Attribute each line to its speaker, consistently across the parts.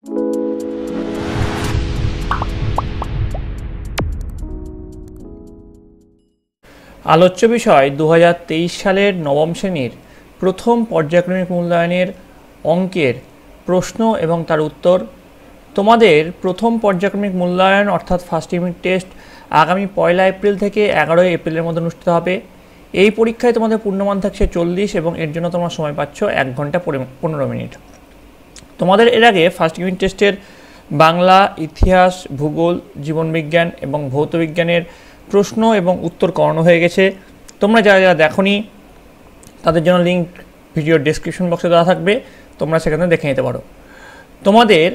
Speaker 1: আলোচ্য বিষয় 2023 সালের নবম শ্রেণীর প্রথম পর্যায়ক্রমিক মূল্যায়নের অঙ্কের প্রশ্ন এবং তার উত্তর। তোমাদের প্রথম পর্যায়ক্রমিক মূল্যায়ন অর্থাৎ ফার্স্ট ইউনিট টেস্ট আগামী 1 এপ্রিল থেকে 11 এপ্রিলের মধ্যে অনুষ্ঠিত হবে। এই পরীক্ষায় তোমাদের পূর্ণমান থাকছে 40 এবং এর জন্য তোমরা সময় পাচ্ছ 1 ঘন্টা 15 মিনিট। তোমাদের এর আগে ফার্স্ট ইউনিট টেস্টের বাংলা, ইতিহাস, ভূগোল, জীবনবিজ্ঞান এবং ভৌতবিজ্ঞানের প্রশ্ন এবং উত্তর করানো হয়ে গেছে। তোমরা যারা যারা দেখোনি তাদের জন্য লিঙ্ক ভিডিওর ডেসক্রিপশন বক্সে দেওয়া থাকবে, তোমরা সেখানে দেখে নিতে পারো। তোমাদের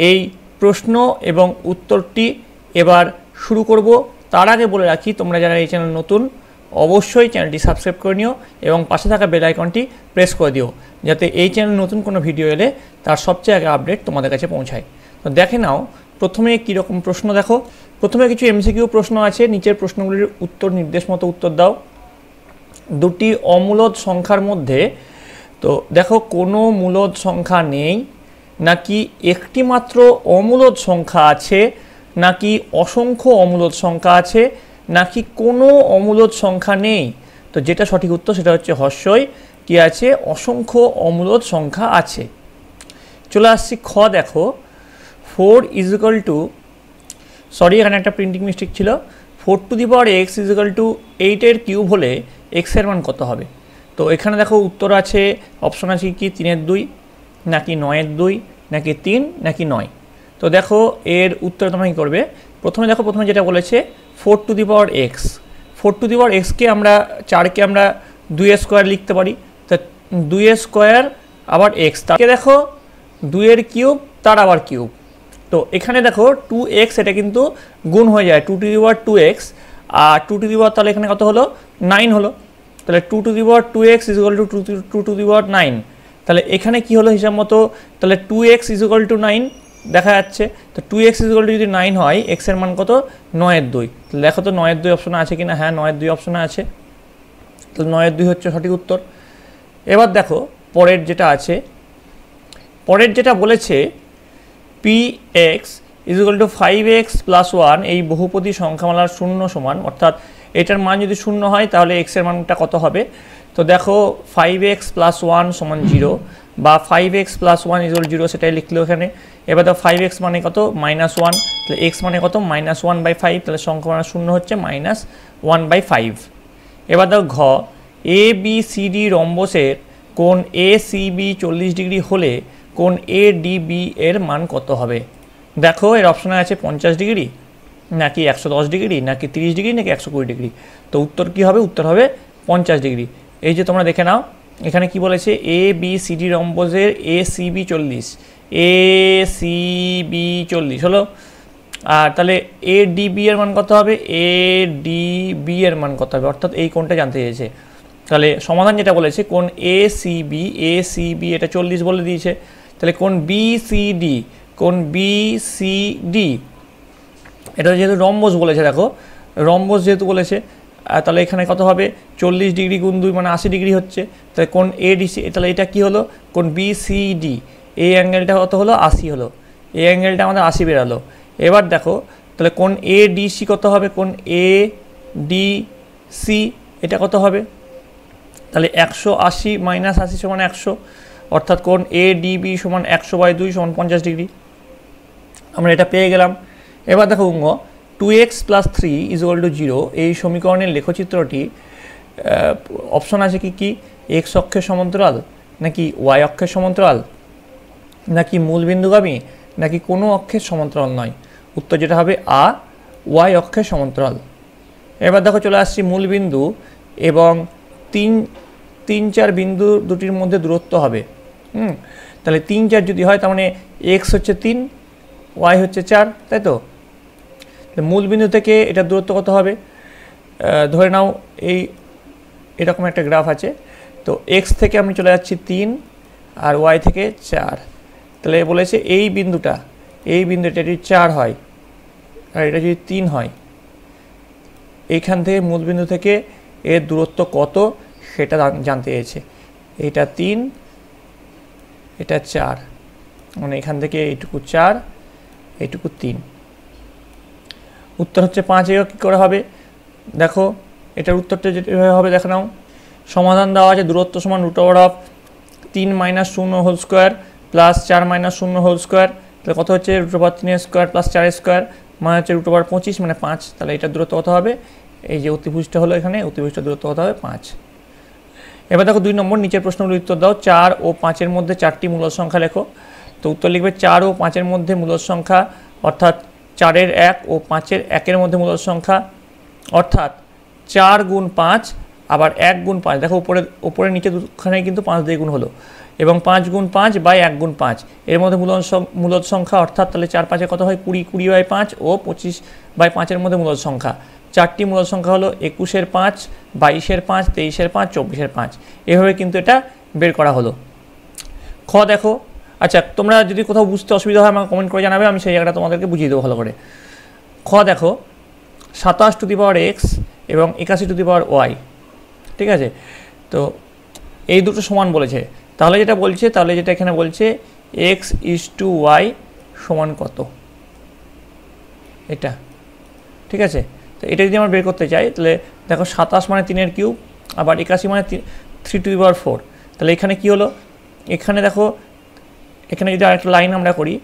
Speaker 1: এই প্রশ্ন এবং উত্তরটি এবার শুরু করব। তার আগে বলে রাখি, তোমরা যারা এই চ্যানেল নতুন অবশ্যই চ্যানেলটি সাবস্ক্রাইব করে নিও এবং পাশে থাকা বেল আইকনটি প্রেস করে দিও, যাতে এই চ্যানেল নতুন কোনো ভিডিও এলে তার সবচেয়ে আগে আপডেট তোমাদের কাছে পৌঁছায়। তো দেখে নাও প্রথমে কীরকম প্রশ্ন। দেখো, প্রথমে কিছু এমসিকিউ প্রশ্ন আছে। নিচের প্রশ্নগুলির উত্তর নির্দেশ মতো উত্তর দাও। দুটি অমূলদ সংখ্যার মধ্যে, তো দেখো, কোনো মূলদ সংখ্যা নেই, নাকি একটি মাত্র অমূলদ সংখ্যা আছে, নাকি অসংখ্য অমূলদ সংখ্যা আছে, নাকি কোনো অমূলদ সংখ্যা নেই। তো যেটা সঠিক উত্তর সেটা হচ্ছে হর্ষই কি আছে, অসংখ্য অমূলদ সংখ্যা আছে। চলে আসছি খ। দেখো, 4 = সরি, এখানে একটা প্রিন্টিং মিস্টেক ছিল। 4 টু দি পাওয়ার x = 8 এর কিউব হলে x এর মান কত হবে? তো এখানে দেখো উত্তর আছে, অপশন আছে কি 3/2, নাকি 9/2, নাকি 3, নাকি 9। তো দেখো এর উত্তর তোমরা কী করবে? প্রথমে যেটা বলেছে 4 to the power x, 4 to the power x-কে আমরা 4কে আমরা 2 স্কোয়ার লিখতে পারি। তা 2 স্কোয়ার আবার x, তাকে দেখো 2 এর কিউব তার আবার কিউব। তো এখানে দেখো 2x, এটা কিন্তু গুণ হয়ে যায়, 2 two the power 2x, R 2 two the পাওয়ার তাহলে এখানে কত হলো? 9 হলো। তাহলে 2 two the power 2x = 2 two the পাওয়ার 9। তাহলে এখানে কি হলো হিসাব মতো? তাহলে 2x = 9 দেখা যাচ্ছে। তো 2x = যদি 9 হয়, x এর মান কত? 9/2। তাহলে দেখো তো 9/2 অপশনে আছে কিনা। হ্যাঁ, 9/2 অপশনে আছে। তাহলে 9/2 হচ্ছে সঠিক উত্তর। এবার দেখো পরের যেটা আছে, পরের যেটা বলেছে px = 5x + 1 এই বহুপদী সংখ্যামালার শূন্য সমান, অর্থাৎ এটার মান যদি শূন্য হয় তাহলে x এর মানটা কত হবে? তো দেখো 5x + 1 = 0, বা 5x + 1 = 0 সেটাই লিখলো এখানে। এবার দেখো 5x মানে কত? -1। তাহলে x মানে কত? -1/5। তাহলে সংখ্যামালা শূন্য হচ্ছে -1/5। এবার দেখো ঘ, ABCD রম্বসের কোণ ACB 40 ডিগ্রি হলে কোণ ADB এর মান কত হবে? দেখো এর অপশনে আছে 50 ডিগ্রি, নাকি 110 ডিগ্রি, নাকি 30 ডিগ্রি, নাকি 120 ডিগ্রি। তো উত্তর কি হবে? উত্তর হবে 50 ডিগ্রি। এই যে তোমরা দেখে নাও, এখানে কি বলেছে? ABCD রম্বসের ACB 40, ACB 40 হলো। আর তাহলে ADB এর মান কত হবে? ADB এর মান কত হবে? অর্থাৎ এই কোণটা জানতে চেয়েছে। তাহলে সমাধান যেটা বলেছে, কোণ ACB এটা 40 বলে দিয়েছে। তাহলে কোণ BCD, কোণ BCD এটা যেহেতু রম্বস বলেছে, দেখো রম্বস যেহেতু বলেছে, তাহলে এখানে কত হবে? 40 ডিগ্রি গুণ 2 মানে 80 ডিগ্রি হচ্ছে। তাহলে কোণ ADC, তাহলে এটা কি হলো? কোণ BCD, এই অ্যাঙ্গেলটা কত হলো? 80 হলো। এই অ্যাঙ্গেলটা আমাদের 80 বেরালো। এবার দেখো তাহলে কোণ ADC কত হবে? কোণ ADC এটা কত হবে? তাহলে 180 - 80 = 100, অর্থাৎ কোণ ADB = 100/2 = 50 ডিগ্রি। আমরা এটা পেয়ে গেলাম। এবার দেখো 2x + 3 = 0 এই সমীকরণের লেখচিত্রটি, অপশন আছে কি x অক্ষের সমান্তরাল, নাকি y অক্ষের সমান্তরাল, নাকি মূলবিন্দুগামী, নাকি কোনো অক্ষের সমান্তরাল নয়। উত্তর যেটা হবে আ, y অক্ষের সমান্তরাল। এবার দেখো চলে আসছি মূলবিন্দু এবং 3-4 বিন্দু দুটির মধ্যে দূরত্ব হবে। তাহলে 3-4 যদি হয়, তার মানে x হচ্ছে 3, y হচ্ছে 4, তাই তো? মূলবিন্দু থেকে এটা দূরত্ব কত হবে? ধরে নাও এরকম একটা গ্রাফ আছে। তো x থেকে আমি চলে যাচ্ছি 3 আর y থেকে 4। তাহলে বলেছে এই বিন্দুটা যদি 4 হয় আর এটা যদি 3 হয়, এইখান থেকে মূলবিন্দু থেকে এর দূরত্ব কত সেটা জানতে চেয়েছে। এটা 3, এটা 4, মানে এখান থেকে এইটুকু 4, এইটুকু 3। উত্তর হচ্ছে 5। কী করে হবে দেখো, এটার উত্তরটা যেভাবে হবে দেখে নাও। সমাধান দেওয়া আছে দূরত্ব সমান √3 - 0 whole square plus 4 - 0 whole square, তাহলে কত হচ্ছে √3 স্কোয়ার প্লাস 4 স্কোয়ার মানে হচ্ছে √25 মানে 5। তাহলে এটার দূরত্ব কত হবে, এই যে অতিভুজটা হলো এখানে, অতিভুজটার দূরত্ব কত হবে 5। এবার দেখো 2 নম্বর, নিচের প্রশ্নগুলোর উত্তর দাও। 4 ও 5-এর মধ্যে 4টি মূলদ সংখ্যা লেখো। তো উত্তর লিখবে 4 ও 5-এর মধ্যে মূলদ সংখ্যা, অর্থাৎ 4-এর 1 ও 5-এর 1-এর মধ্যে মূলদ সংখ্যা, অর্থাৎ 4 গুণ 5 আবার 1 গুণ 5। দেখো উপরে নিচে দুখানেই কিন্তু 5 দিয়ে গুণ হলো, এবং 5 গুণ 5 বাই 1 গুণ 5 এর মধ্যে মূলদ সংখ্যা, অর্থাৎ তাহলে 4 5-এ কত হয় 20, 20 বাই 5 ও 25 বাই 5-এর মধ্যে মূলদ সংখ্যা। 4টি মূলদ সংখ্যা হলো 21-এর 5, 22-এর 5, 23-এর 5, 24-এর 5। এভাবে কিন্তু এটা বের করা হলো। খ দেখো, আচ্ছা তোমরা যদি কোথাও বুঝতে অসুবিধা হয় আমাকে কমেন্ট করে জানাবে, আমি সেই জায়গাটা তোমাদেরকে বুঝিয়ে দেবো ভালো করে। খ দেখো, 27 x এবং 81 y, ঠিক আছে। তো এই দুটো সমান বলেছে, তাহলে যেটা বলছে, তাহলে যেটা এখানে বলছে x/y সমান কত, এটা ঠিক আছে। তো এটা যদি আমরা বের করতে চাই, তাহলে দেখো 27 মানে 3-এর কিউব, আবার 81 মানে 3^4। তাহলে এখানে কি হলো, এখানে দেখো, এখানে যদি আরেকটা লাইন আমরা করি,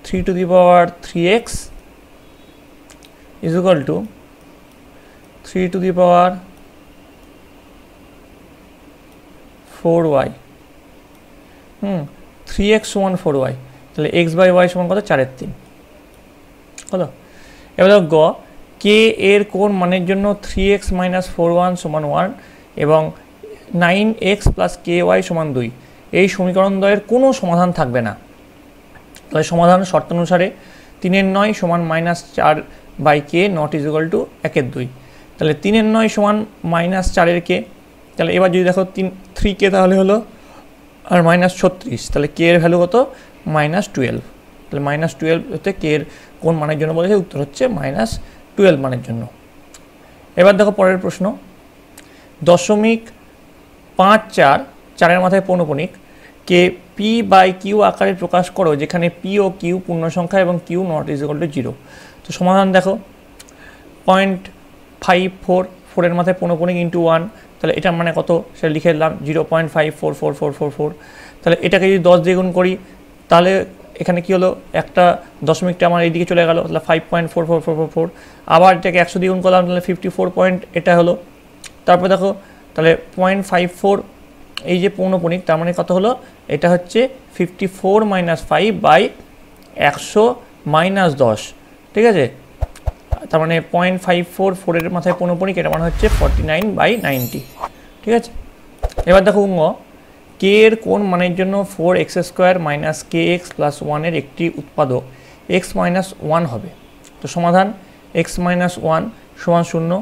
Speaker 1: 3^3x is equal to 3^4y। 3x সমান 4y, তাহলে x/y সমান কত, 4/3 কত। এবার গ, কে এর কোন মানের জন্য 3x - 4y সমান 1 এবং 9x + ky সমান 2, এই সমীকরণ দ্বয়ের কোনো সমাধান থাকবে না। তাহলে সমাধান শর্তানুসারে 3/9 সমান -4/k not is equal two 1/2। তাহলে 3/9 সমান -4/k, তাহলে এবার যদি দেখো 3k তাহলে হলো আর -36, তাহলে k এর ভ্যালু কত, -12। তাহলে -12 হতে k এর কোন মানের জন্য বলেছে, উত্তর হচ্ছে -12 মানের জন্য। এবার দেখো পরের প্রশ্ন, 0.54, 4-এর মাথায় পৌনঃপুনিক কে p/q আকারে প্রকাশ করো, যেখানে p ও q পূর্ণ সংখ্যা এবং q not is equal two 0। তো সমাধান দেখো, 0.54, 4-এর মাথায় পৌনঃপুনিক ইন্টু 1, তাহলে এটার মানে কত সেটা লিখে দিলাম 0.544444। তাহলে এটাকে যদি 10 দিয়ে গুণ করি, তাহলে এখানে কি হলো, একটা দশমিকটা আমার এইদিকে চলে গেল, তাহলে 5.44444। আবার এটাকে 100 দিয়ে গুণ করলাম, তাহলে 54 পয়েন্ট এটা হলো। তারপর দেখো, তাহলে 0.54 এই যে পৌনঃপুনিক, তার মানে কত হলো, এটা হচ্ছে 54 - 5/100 - 10, ঠিক আছে। তার মানে 0.54, 4-এর মাথায় পৌনঃপুনিক, এটা মানে হচ্ছে 49/90, ঠিক আছে। এবার দেখো কে এর কোন মানের জন্য 4x² - kx + 1 এর একটি উৎপাদক x - 1 হবে। তো সমাধান x - 1 সমান 0।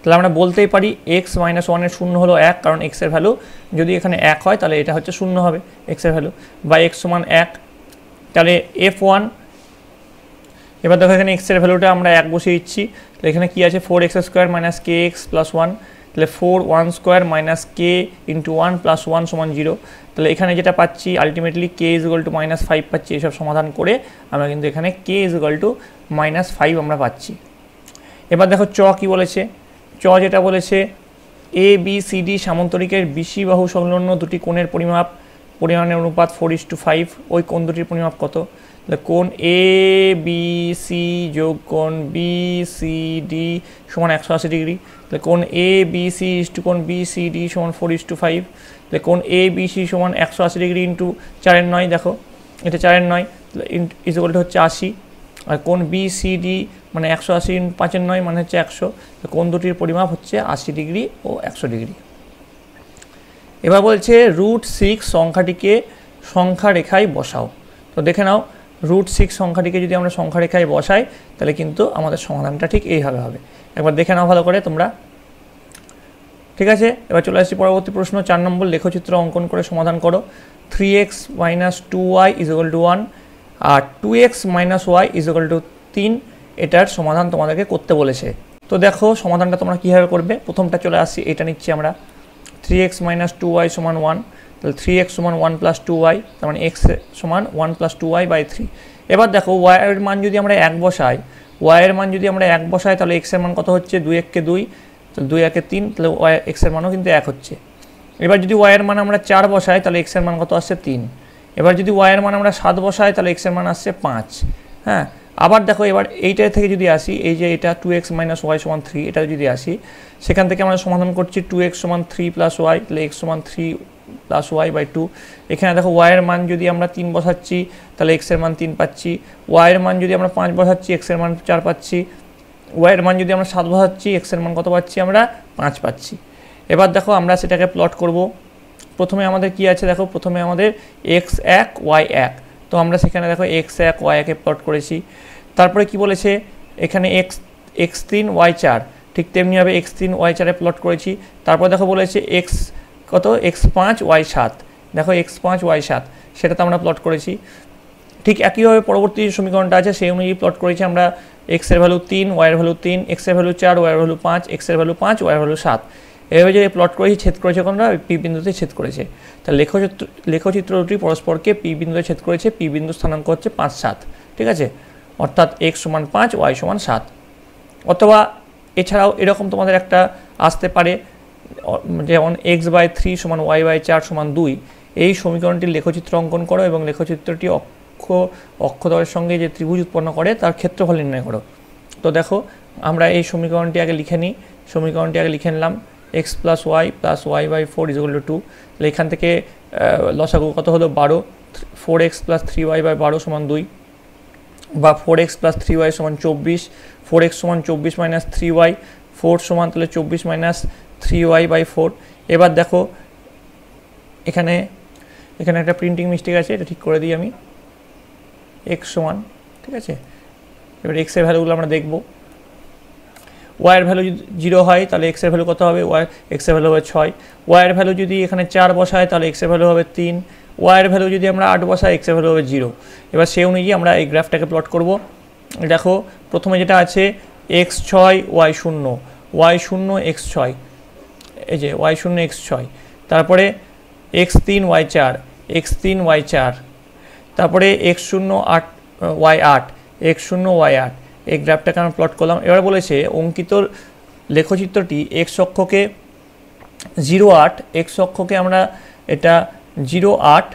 Speaker 1: তাহলে আমরা বলতেই পারি x - 1 এর 0 হলো 1, কারণ x এর ভ্যালু যদি এখানে 1 হয় তাহলে এটা হচ্ছে 0 হবে x এর ভ্যালু, বা x সমান 1। তাহলে f1, এবার দেখো এখানে x এর ভ্যালুটা আমরা 1 বসিয়ে দিচ্ছি, তাহলে এখানে কি আছে 4x² - kx + 1, তাহলে 4 1² - k × 1 + 1 সমান 0। তাহলে এখানে যেটা পাচ্ছি আলটিমেটলি k = -5 পাচ্ছি। এসব সমাধান করে আমরা কিন্তু এখানে k = -5 আমরা পাচ্ছি। এবার দেখো চ কি বলেছে, চ যেটা বলেছে ABCD সামান্তরিকের বিসি বাহু সংলগ্ন দুটি কোণের পরিমাণের অনুপাত 4:5, ওই কোণ দুটির পরিমাপ কত। তাহলে কোণ ABC যোগ কোণ BCD সমান 180 ডিগ্রি। তাহলে কোণ ABC * কোণ BCD সমান 4:5। তাহলে কোণ ABC সমান 180 ডিগ্রি ইন্টু 4/9, দেখো এটা 4/9, তাহলে ইজ ইকুয়াল টু হচ্ছে 80। আর কোণ BCD মানে 180 × 5/9 মানে হচ্ছে 100। কোণ দুটির পরিমাপ হচ্ছে 80 ডিগ্রি ও 100 ডিগ্রি। এবার বলছে √6 সংখ্যাটিকে সংখ্যা রেখায় বসাও। তো দেখে নাও, √6 সংখ্যাটিকে যদি আমরা সংখ্যা রেখায় বসাই, তাহলে কিন্তু আমাদের সমাধানটা ঠিক এইভাবে হবে। একবার দেখে নাও ভালো করে তোমরা, ঠিক আছে। এবার চলে আসছি পরবর্তী প্রশ্ন, 4 নম্বর, লেখচিত্র অঙ্কন করে সমাধান করো। 3x - 2y = 1 আর 2x - y = 3, এটার সমাধান তোমাদেরকে করতে বলেছে। তো দেখো সমাধানটা তোমরা কীভাবে করবে। প্রথমটা চলে আসছি, এটা নিচ্ছি আমরা 3x - 2y = 1, তাহলে 3x সমান 1 + 2y, তার মানে x সমান 1 + 2y বাই 3। এবার দেখো y এর মান যদি আমরা 1 বসাই, y এর মান যদি আমরা 1 বসাই তাহলে x এর মান কত হচ্ছে, 2 × 1 = 2, তাহলে 2 × 1 = 3, তাহলে x এর মানও কিন্তু 1 হচ্ছে। এবার যদি y এর মান আমরা 4 বসাই তাহলে x এর মান কত আসছে, 3। এবার যদি y এর মান আমরা 7 বসাই তাহলে x এর মান আসছে 5। হ্যাঁ, আবার দেখো এবার এইটা থেকে যদি আসি, এই যে এটা 2x - y = 3, এটা যদি আসি, সেখান থেকে আমরা সমাধান করছি 2x = 3 + y, তাহলে x = 3 + y বাই 2। এখানে দেখো y এর মান যদি আমরা 3 বসাচ্ছি তাহলে x এর মান 3 পাচ্ছি, y এর মান যদি আমরা 5 বসাচ্ছি x এর মান 4 পাচ্ছি, y এর মান যদি আমরা 7 বসাচ্ছি x এর মান কত পাচ্ছি, আমরা 5 পাচ্ছি। এবার দেখো আমরা সেটাকে প্লট করব। প্রথমে আমাদের কি আছে দেখো, প্রথমে আমাদের x1 y1, তো আমরা সেখানে দেখো x1 y1 প্লট করেছি। তারপরে কি বলেছে এখানে x3 y4, ঠিক তেমনিভাবে x3 y4 প্লট করেছি। তারপর দেখো বলেছে x কত, x5 y7, দেখো x5 y7 সেটাতে আমরা প্লট করেছি। ঠিক একইভাবে পরবর্তী সমীকরণটা আছে সেই অনুযায়ী প্লট করেছি আমরা, x এর ভ্যালু 3, y এর ভ্যালু 3, x এর ভ্যালু 4, y এর ভ্যালু 5, x এর ভ্যালু 5, y এর ভ্যালু 7। এভাবে যে প্লট করেছি, ছেদ করেছে কোনটা, পি বিন্দুতে ছেদ করেছে। তাহলে লেখচিত্র দুটি পরস্পরকে পি বিন্দুতে ছেদ করেছে, পি বিন্দু স্থানাঙ্ক হচ্ছে 5, 7, ঠিক আছে, অর্থাৎ x সমান 5, y সমান 7। অথবা এছাড়াও এরকম তোমাদের একটা আসতে পারে, যেমন x/3 সমান y/4 সমান 2, এই সমীকরণটির লেখচিত্র অঙ্কন করো এবং লেখচিত্রটি অক্ষদ্বয়ের সঙ্গে যে ত্রিভুজ উৎপন্ন করে তার ক্ষেত্রফল নির্ণয় করো। তো দেখো আমরা এই সমীকরণটি আগে লিখে নিই, সমীকরণটি আগে লিখে নিলাম, x + y + y/4 = 2। তাহলে এখান থেকে লসাগু কত হলো, 12, 4x + 3y/12 সমান 2, বা 4x + 3y সমান 24, 4x সমান 24 - 3y, 4 সমান তাহলে 24 - 3y/4। এবার দেখো এখানে একটা প্রিন্টিং মিস্টেক আছে, এটা ঠিক করে দিই আমি, x সমান, ঠিক আছে। এবার x এর ভ্যালুগুলো আমরা দেখব। y এর ভ্যালু যদি 0 হয় তাহলে x এর ভ্যালু কত হবে, x এর ভ্যালু হবে 6, y এর ভ্যালু যদি এখানে 4 বসায় তাহলে x এর ভ্যালু হবে 3, y এর ভ্যালু যদি আমরা 8 বসাই x এর ভ্যালু হবে 0। এবার সেই অনুযায়ী আমরা এই গ্রাফটাকে প্লট করব। দেখো প্রথমে যেটা আছে x6 y0, y0 x6, এই যে y0 x6, তারপরে x3 y4, x3 y4, তারপরে x0 y8, x0 y8, এই গ্রাফটাকে আমরা প্লট করলাম। এবার বলেছে অঙ্কিত লেখচিত্রটি x অক্ষকে 0,8, x অক্ষকে আমরা এটা 0,8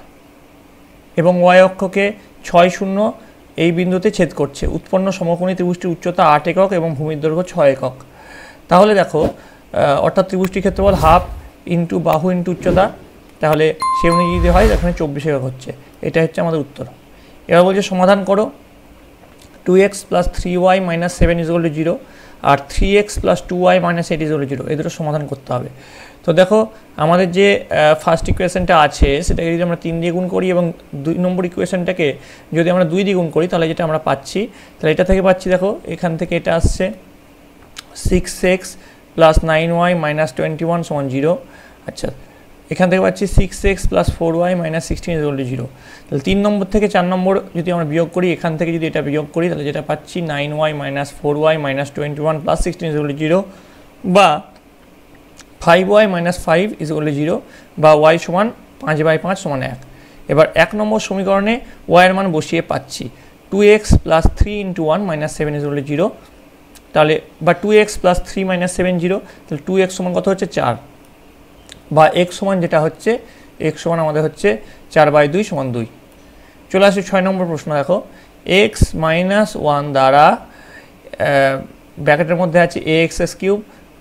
Speaker 1: এবং y অক্ষকে 6,0 এই বিন্দুতে ছেদ করছে। উৎপন্ন সমকোণী ত্রিভুজটির উচ্চতা 8 একক এবং ভূমির দৈর্ঘ্য 6 একক। তাহলে দেখো অর্থাৎ ত্রিভুজটির ক্ষেত্রফল হাফ ইন্টু বাহু ইন্টু উচ্চতা, তাহলে সে অনুযায়ী যদি হয় এখানে 24 একক হচ্ছে। এটা হচ্ছে আমাদের উত্তর। এবার বলছে সমাধান করো, 2x + 3y - 7 = 0 আর 3x + 2y - 8 = 0, এই দুটো সমাধান করতে হবে। তো দেখো আমাদের যে ফার্স্ট ইকুয়েশনটা আছে সেটাকে যদি আমরা 3 দিয়ে গুণ করি এবং 2 নম্বর ইকুয়েশনটাকে যদি আমরা 2 দিয়ে গুণ করি তাহলে যেটা আমরা পাচ্ছি, তাহলে এটা থেকে পাচ্ছি, দেখো এখান থেকে এটা আসছে 6x + 9y - 21 = 0। আচ্ছা, এখান থেকে পাচ্ছি 6x + 4y - 16 = 0। তাহলে 3 নম্বর থেকে 4 নম্বর যদি আমরা বিয়োগ করি, এখান থেকে যদি এটা বিয়োগ করি তাহলে যেটা পাচ্ছি 9y - 4y - 21 + 16 = 0, বা 5y - 5 = 0, বা y সমান 5/5 সমান 1। এবার 1 নম্বর সমীকরণে y এর মান বসিয়ে পাচ্ছি 2x + 3 × 1 - 7 = 0, তাহলে বা 2x + 3 - 7 0, তাহলে 2x সমান কত হচ্ছে 4, বা x সমান যেটা হচ্ছে x সমান আমাদের হচ্ছে 4/2 সমান 2। চলে আসি 6 নম্বর প্রশ্ন। দেখো x - 1 দ্বারা ব্র্যাকেটের মধ্যে আছে ax³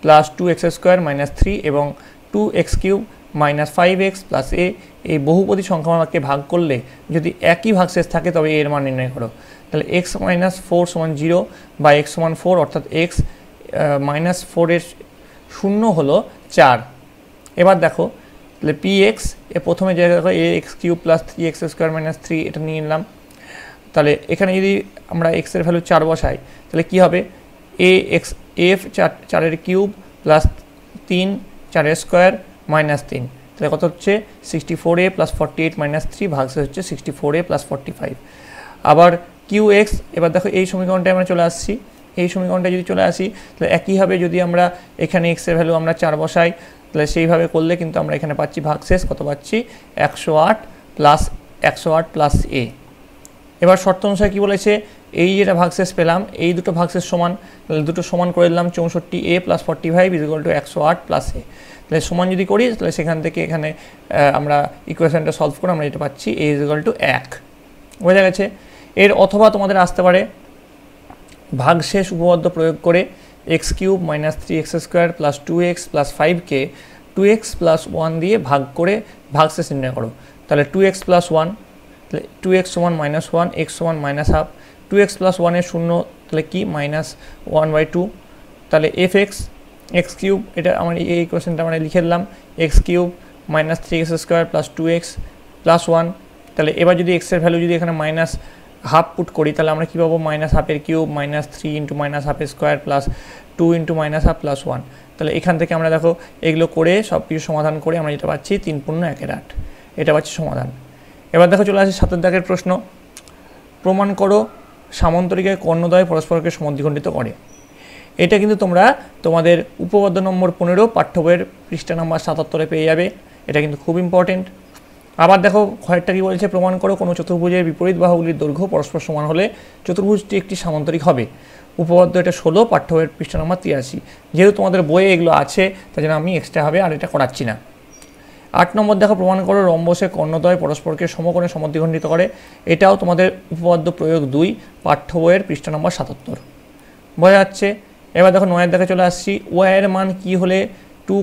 Speaker 1: + 2x² - 3 এবং 2x³ - 5x + a, এই বহুপদী সংখ্যামালাকে ভাগ করলে যদি একই ভাগশেষ থাকে তবে এর মান নির্ণয় করো। তাহলে x - 4 সমান 0, বা x সমান 4, অর্থাৎ x - 4 এর শূন্য হলো 4। এবার দেখো তাহলে px এ প্রথমে যে দেখো ax³ + 3x² - 3 এটা নিয়ে নিলাম। তাহলে এখানে যদি আমরা x এর ভ্যালু 4 বসাই তাহলে কি হবে, f 4 কিউব + 3 4² - 3, তাহলে কত হচ্ছে 64a + 48 - 3 ভাগশেষ হচ্ছে 64a + 45। আবার qx, এবার দেখো এই সমীকরণটায় আমরা চলে আসছি, এই সমীকরণটা যদি চলে আসি তাহলে একইভাবে যদি আমরা এখানে x এর ভ্যালু আমরা 4 বসাই তাহলে সেইভাবে করলে কিন্তু আমরা এখানে পাচ্ছি ভাগশেষ কত পাচ্ছি 108 প্লাস এ। এবার শর্ত অনুসারে কী বলেছে, এই যেটা ভাগশেষ পেলাম এই দুটো ভাগশেষ সমান, তাহলে দুটো সমান করে দিলাম 64a plus 45 is equal to 108 plus a. তাহলে সমান যদি করি তাহলে সেখান থেকে এখানে আমরা ইকুয়েশনটা সলভ করে আমরা যেটা পাচ্ছি a ইজ ইকুয়াল টু 1, বোঝা গেছে। এর অথবা তোমাদের আসতে পারে ভাগশেষ উপপাদ্য প্রয়োগ করে x cube minus 3x square plus 2x plus 5কে 2x প্লাস 1 দিয়ে ভাগ করে ভাগশেষ নির্ণয় করো। তাহলে 2x প্লাস 1, তাহলে 2x সমান মাইনাস 1, x সমান মাইনাস হাফ, 2x প্লাস 1 এর শূন্য তাহলে কি মাইনাস 1/2, তাহলে fx x কিউব, এটা আমার এই ইকুয়েশনটা আমরা লিখে দিলাম, x cube minus 3x square plus 2x plus 1। তাহলে এবার যদি x এর ভ্যালু যদি এখানে মাইনাস হাফ পুট করি তাহলে আমরা কী পাবো, মাইনাস হাফের কিউব মাইনাস 3 ইন্টু মাইনাস হাফের square plus 2 into minus half plus 1। তাহলে এখান থেকে আমরা দেখো এগুলো করে সব কিছু সমাধান করে আমরা যেটা পাচ্ছি 3 পূর্ণ 1 8, এটা পাচ্ছি সমাধান। এবার দেখো চলে আসে 7 দাগের প্রশ্ন, প্রমাণ করো সামান্তরিকের কর্ণদ্বয় পরস্পরকে সমদ্বিখণ্ডিত করে। এটা কিন্তু তোমরা তোমাদের উপপাদ্য নম্বর 15 পাঠ্য বইয়ের পৃষ্ঠা নম্বর 77 পেয়ে যাবে, এটা কিন্তু খুব ইম্পর্টেন্ট। আবার দেখো কয়েকটা কী বলেছে, প্রমাণ করো কোনো চতুর্ভুজের বিপরীত বাহুগুলির দৈর্ঘ্য পরস্পর সমান হলে চতুর্ভুজটি একটি সামান্তরিক হবে। উপপাদ্য এটা 16 পাঠ্য বইয়ের পৃষ্ঠা নম্বর 83। যেহেতু তোমাদের বইয়ে এগুলো আছে তাই জন্য আমি এক্সট্রা হবে আর এটা করাচ্ছি না। 8 নম্বর দেখো, প্রমাণ করো রম্বসের কর্ণদ্বয় পরস্পরকে সমকোণে সমদ্বিখণ্ডিত করে। এটাও তোমাদের উপপাদ্য প্রয়োগ 2 পাঠ্য বইয়ের পৃষ্ঠা নম্বর 77, বোঝা যাচ্ছে। এবার দেখো 9 দেখে চলে আসছি, ওয়াইয়ের মান কি হলে 2,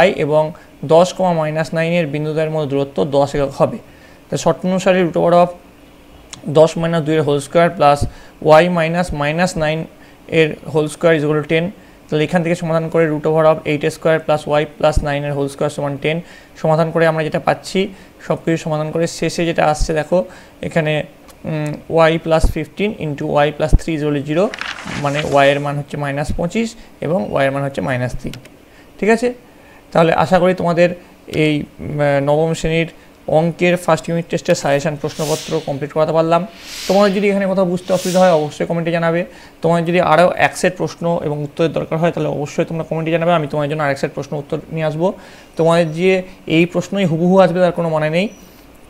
Speaker 1: y এবং 10, -9 এর বিন্দুদ্বয়ের মধ্যে দূরত্ব 10 একক হবে। তাই শর্ত অনুসারে রুট ওভার অফ 10 - 2 এর হোল স্কোয়ার প্লাস y -9 এর whole square is equal to 10। তাহলে এখান থেকে সমাধান করে root over of 8 square plus y plus 9 এর হোল স্কোয়ার সমান 10 সমাধান করে আমরা যেটা পাচ্ছি সব কিছু সমাধান করে শেষে যেটা আসছে দেখো এখানে y plus 15 into y plus 3 is equal two 0, মানে y এর মান হচ্ছে -25 এবং y এর মান হচ্ছে -3। ঠিক আছে, তাহলে আশা করি তোমাদের এই নবম শ্রেণীর অঙ্কের ফার্স্ট ইউনিট টেস্টের সাজেশন প্রশ্নপত্র কমপ্লিট করাতে পারলাম। তোমাদের যদি এখানে কোথাও বুঝতে অসুবিধা হয় অবশ্যই কমেন্টে জানাবে। তোমাদের যদি আরও এক সেট প্রশ্ন এবং উত্তরের দরকার হয় তাহলে অবশ্যই তোমরা কমেন্টে জানাবে, আমি তোমাদের জন্য আরেক সেট প্রশ্ন উত্তর নিয়ে আসবো। তোমাদের যে এই প্রশ্নই হুবহু আসবে তার কোনো মানে নেই,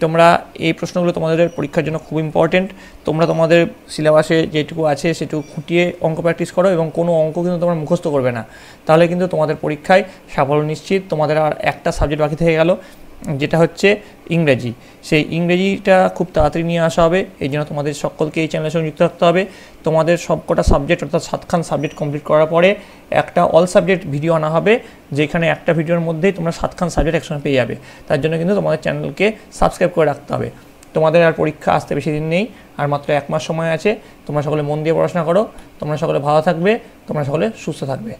Speaker 1: তোমরা এই প্রশ্নগুলো তোমাদের পরীক্ষার জন্য খুব ইম্পর্টেন্ট। তোমরা তোমাদের সিলেবাসে যেটুকু আছে সেটুকু খুঁটিয়ে অঙ্ক প্র্যাকটিস করো এবং কোনো অঙ্ক কিন্তু তোমরা মুখস্থ করবে না, তাহলে কিন্তু তোমাদের পরীক্ষায় সাফল্য নিশ্চিত। তোমাদের আর একটা সাবজেক্ট বাকি থেকে গেল যেটা হচ্ছে ইংরেজি, সেই ইংরেজিটা খুব তাড়াতাড়ি নিয়ে আসা হবে। এই জন্য তোমাদের সকলকে এই চ্যানেলের সঙ্গে যুক্ত থাকতে হবে। তোমাদের সবকটা সাবজেক্ট অর্থাৎ 7খান সাবজেক্ট কমপ্লিট করার পরে একটা অল সাবজেক্ট ভিডিও আনা হবে, যেখানে একটা ভিডিওর মধ্যেই তোমরা 7খান সাবজেক্ট একসঙ্গে পেয়ে যাবে। তার জন্য কিন্তু তোমাদের চ্যানেলকে সাবস্ক্রাইব করে রাখতে হবে। তোমাদের আর পরীক্ষা আসতে বেশি দিন নেই, আর মাত্র 1 মাস সময় আছে। তোমরা সকলে মন দিয়ে পড়াশোনা করো, তোমরা সকলে ভালো থাকবে, তোমরা সকলে সুস্থ থাকবে।